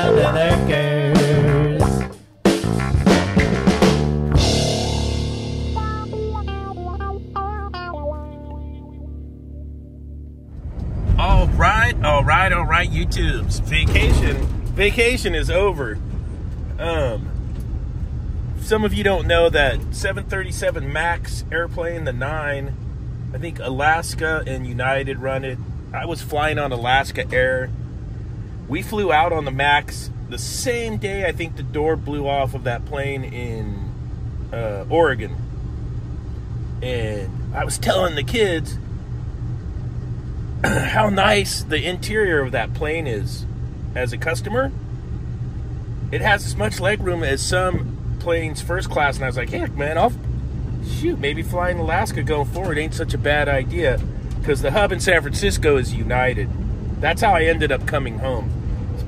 under the curse. All right, YouTubes. Vacation is over. Some of you don't know that 737 MAX airplane, the 9, I think Alaska and United run it. I was flying on Alaska Air. We flew out on the MAX the same day I think the door blew off of that plane in Oregon. And I was telling the kids how nice the interior of that plane is as a customer. It has as much legroom as some planes first class, and I was like, heck man, maybe flying Alaska going forward ain't such a bad idea, because the hub in San Francisco is United. That's how I ended up coming home.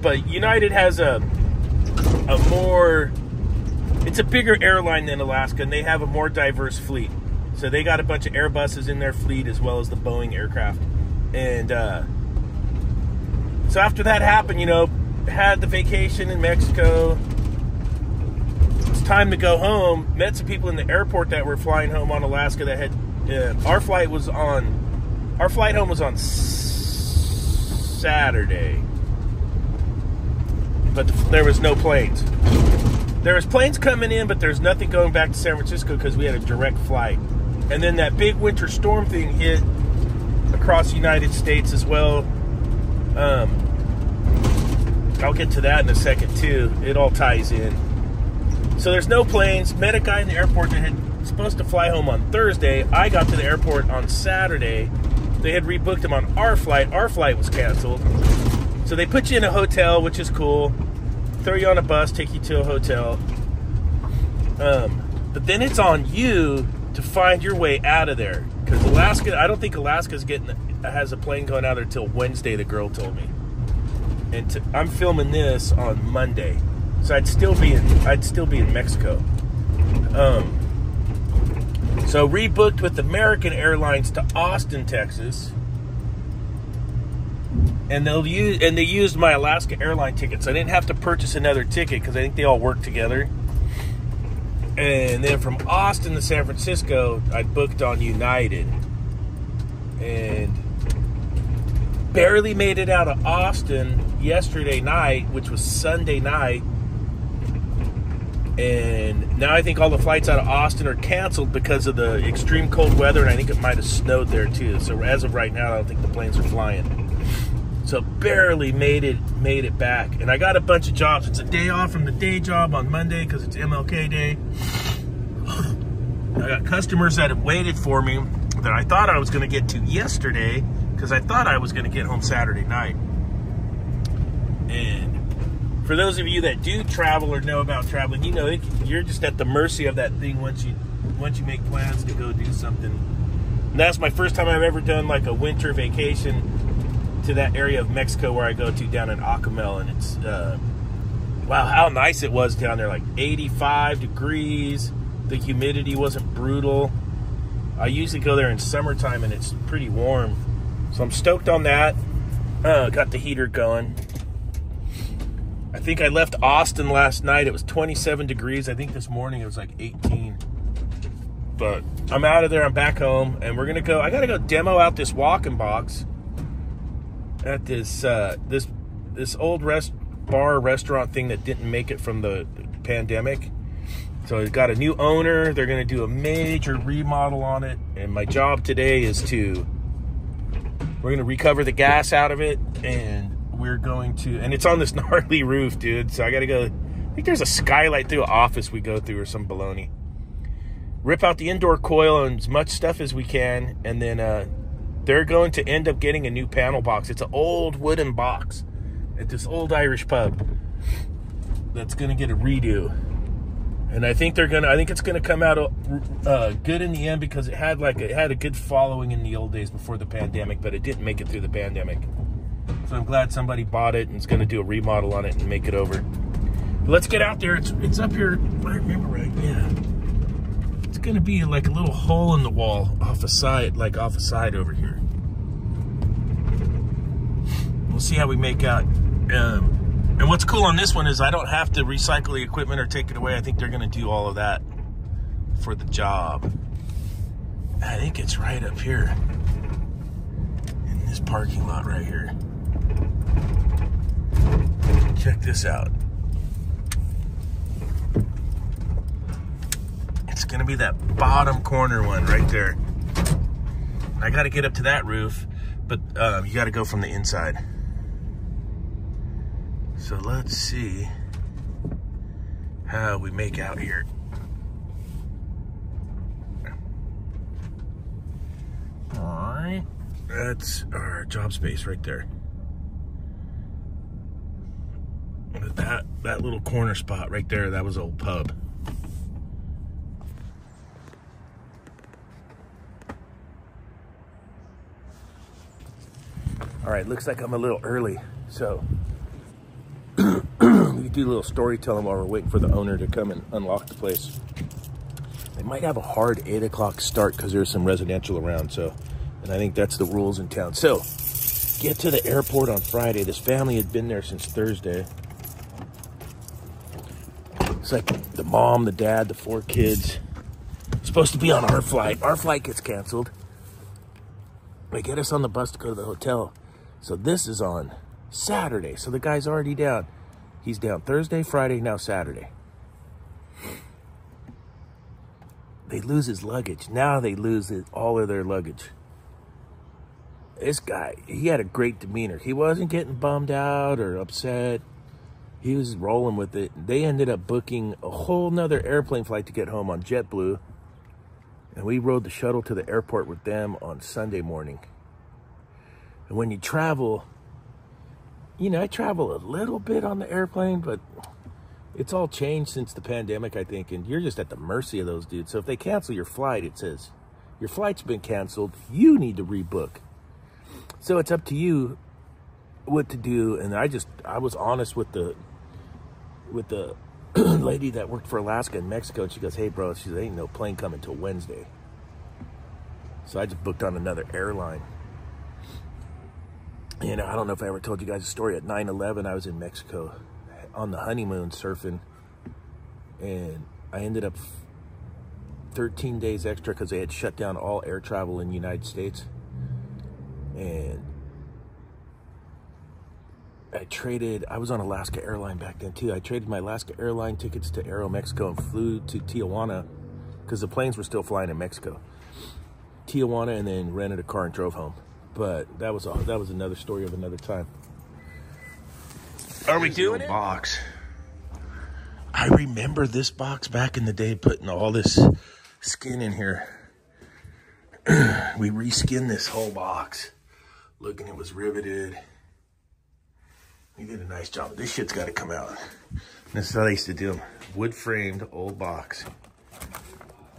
But United has it's a bigger airline than Alaska, and they have a more diverse fleet. So they got a bunch of Airbuses in their fleet as well as the Boeing aircraft. And so after that happened, had the vacation in Mexico. It was time to go home. Met some people in the airport that were flying home on Alaska that had our flight home was on Saturday, but there was no planes. There was planes coming in, but there's nothing going back to San Francisco because we had a direct flight. And then that big winter storm thing hit across the United States as well. I'll get to that in a second too. It all ties in. So there's no planes. Met a guy in the airport that had supposed to fly home on Thursday. I got to the airport on Saturday. They had rebooked him on our flight. Our flight was canceled. So they put you in a hotel, which is cool. Throw you on a bus, take you to a hotel. But then it's on you to find your way out of there. Because Alaska, I don't think Alaska's has a plane going out there till Wednesday, the girl told me. And I'm filming this on Monday. So I'd still be in Mexico. So rebooked with American Airlines to Austin, Texas. And they used my Alaska airline ticket, so I didn't have to purchase another ticket because I think they all work together. And then from Austin to San Francisco, I booked on United. And barely made it out of Austin yesterday night, which was Sunday night. And now I think all the flights out of Austin are canceled because of the extreme cold weather, and I think it might have snowed there too. So as of right now, I don't think the planes are flying. So barely made it back. And I got a bunch of jobs. It's a day off from the day job on Monday because it's MLK Day. I got customers that have waited for me that I thought I was going to get to yesterday because I thought I was going to get home Saturday night. And for those of you that do travel or know about traveling, you're just at the mercy of that thing once you make plans to go do something. And that's my first time I've ever done like a winter vacation to that area of Mexico where I go to down in Acapulco, and it's wow, how nice it was down there, like 85 degrees. The humidity wasn't brutal. I usually go there in summertime and it's pretty warm, so I'm stoked on that. Got the heater going. I think I left Austin last night. It was 27 degrees. I think this morning it was like 18. But I'm out of there. I'm back home, and we're gonna go. I gotta go demo out this walk-in box at this old restaurant thing that didn't make it from the pandemic. So it's got a new owner. They're going to do a major remodel on it. And my job today is we're going to recover the gas out of it. And and it's on this gnarly roof, dude. So I got to go. I think there's a skylight through an office we go through or some baloney. Rip out the indoor coil and as much stuff as we can. And then they're going to end up getting a new panel box. It's an old wooden box at this old Irish pub that's going to get a redo. And I think it's going to come out good in the end because it had a good following in the old days before the pandemic, but it didn't make it through the pandemic. So I'm glad somebody bought it and is going to do a remodel on it and make it over. But let's get out there. It's up here. If I remember right, yeah. It's going to be like a little hole in the wall off the side over here. We'll see how we make out. And what's cool on this one is I don't have to recycle the equipment or take it away. I think they're going to do all of that for the job. I think it's right up here in this parking lot right here. Check this out. It's going to be that bottom corner one right there. I got to get up to that roof, but you got to go from the inside. So let's see how we make out here. All right, that's our job space right there. That little corner spot right there, that was old pub. All right, looks like I'm a little early, so we do a little storytelling while we're waiting for the owner to come and unlock the place. They might have a hard 8 o'clock start because there's some residential around, so, and I think that's the rules in town. So, get to the airport on Friday. This family had been there since Thursday. It's like the mom, the dad, the 4 kids. Supposed to be on our flight. Our flight gets canceled. They get us on the bus to go to the hotel. So this is on Saturday. So the guy's already down. He's down Thursday, Friday, now Saturday. They lose his luggage. Now they lose all of their luggage. This guy, he had a great demeanor. He wasn't getting bummed out or upset. He was rolling with it. They ended up booking a whole nother airplane flight to get home on JetBlue. And we rode the shuttle to the airport with them on Sunday morning. And when you travel, you know, I travel a little bit on the airplane, but it's all changed since the pandemic, I think. And you're just at the mercy of those dudes. So if they cancel your flight, it says, your flight's been canceled. You need to rebook. So it's up to you what to do. And I was honest with the lady that worked for Alaska in Mexico, and she goes, hey bro, she said, ain't no plane coming till Wednesday. So I just booked on another airline. You know, I don't know if I ever told you guys a story. At 9/11, I was in Mexico on the honeymoon surfing, and I ended up 13 days extra because they had shut down all air travel in the United States. And I was on Alaska Airline back then too. I traded my Alaska Airline tickets to Aeromexico and flew to Tijuana because the planes were still flying in Mexico. Tijuana, and then rented a car and drove home. But that was another story of another time. Are we doing it? Box. I remember this box back in the day, putting all this skin in here. We reskinned this whole box. Look, and it was riveted. We did a nice job. This shit's got to come out. This is how they used to do them. Wood-framed old box.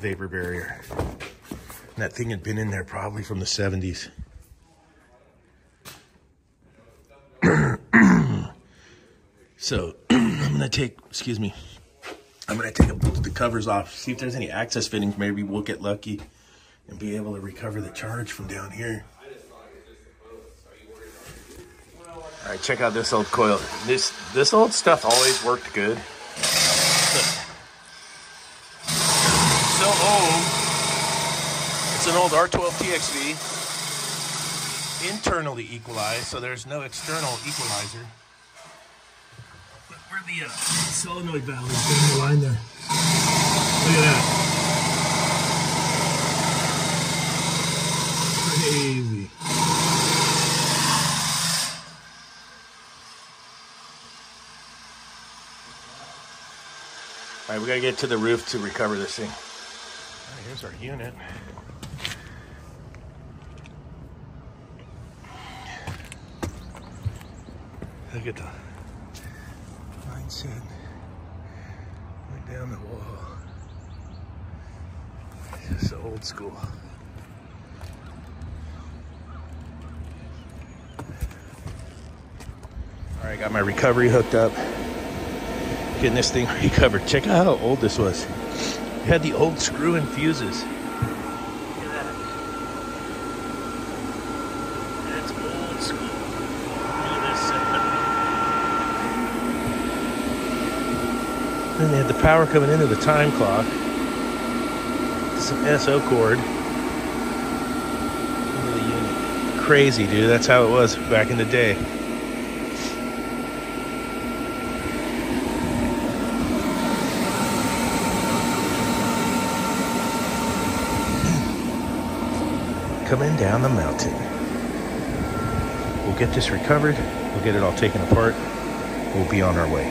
Vapor barrier. And that thing had been in there probably from the 70s. So, I'm going to take the covers off, see if there's any access fittings. Maybe we'll get lucky and be able to recover the charge from down here. All right, check out this old coil. This old stuff always worked good. So old. It's an old R12 TXV. Internally equalized, so there's no external equalizer. But where the solenoid valve is down the line there. Look at that. Crazy. All right, we gotta get to the roof to recover this thing. All right, here's our unit. Look at the line set right down the wall. It's just old school. All right, got my recovery hooked up. Getting this thing recovered. Check out how old this was. It had the old screw and fuses. Look at that. That's old school. Look at this. Then they had the power coming into the time clock. Some SO cord. Into the unit. Crazy, dude. That's how it was back in the day. Coming down the mountain. We'll get this recovered. We'll get it all taken apart. We'll be on our way.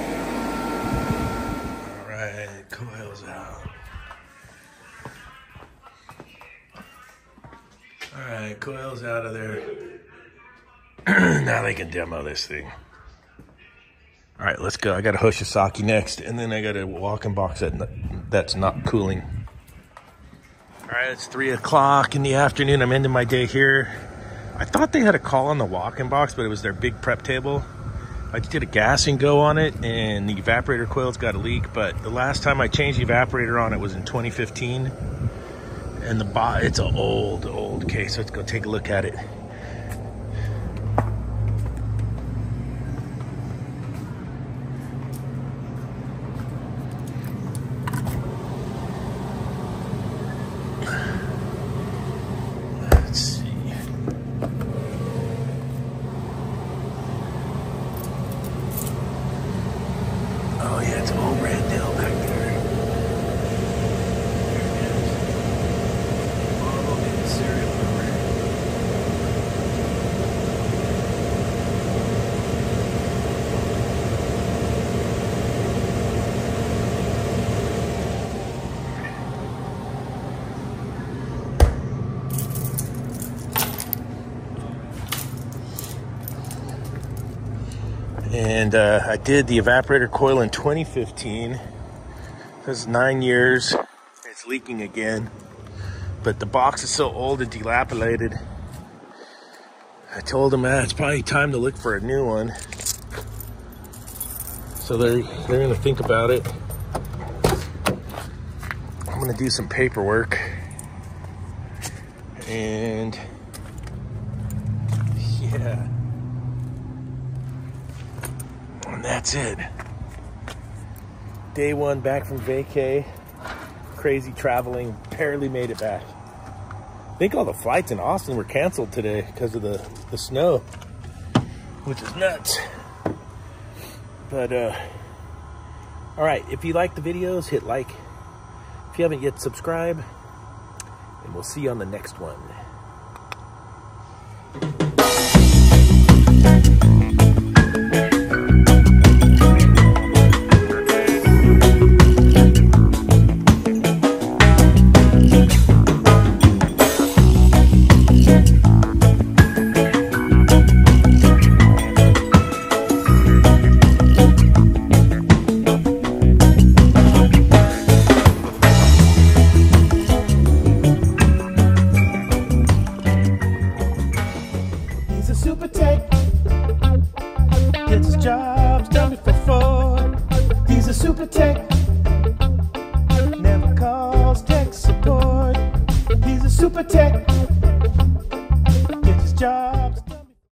All right, coils out. All right, coils out of there. Now they can demo this thing. All right, let's go. I got a H.V.A.C next, and then I got a walk-in box that's not cooling. All right, it's 3 o'clock in the afternoon. I'm ending my day here. I thought they had a call on the walk-in box, but it was their big prep table. I did a gas and go on it, and the evaporator coil's got a leak, but the last time I changed the evaporator on it was in 2015. And it's an old case, so let's go take a look at it. Let's see. Oh yeah, it's all red nail back there. There it is. Model and serial number. And I did the evaporator coil in 2015. That's 9 years. It's leaking again. But the box is so old and dilapidated. I told them it's probably time to look for a new one. So they're gonna think about it. I'm gonna do some paperwork. And yeah. And that's it. Day one back from vacay. Crazy traveling, barely made it back. I think all the flights in Austin were canceled today because of the snow, which is nuts. But all right, if you like the videos, hit like. If you haven't yet, subscribe, and we'll see you on the next one. Super tech, gets his jobs done before. He's a super tech.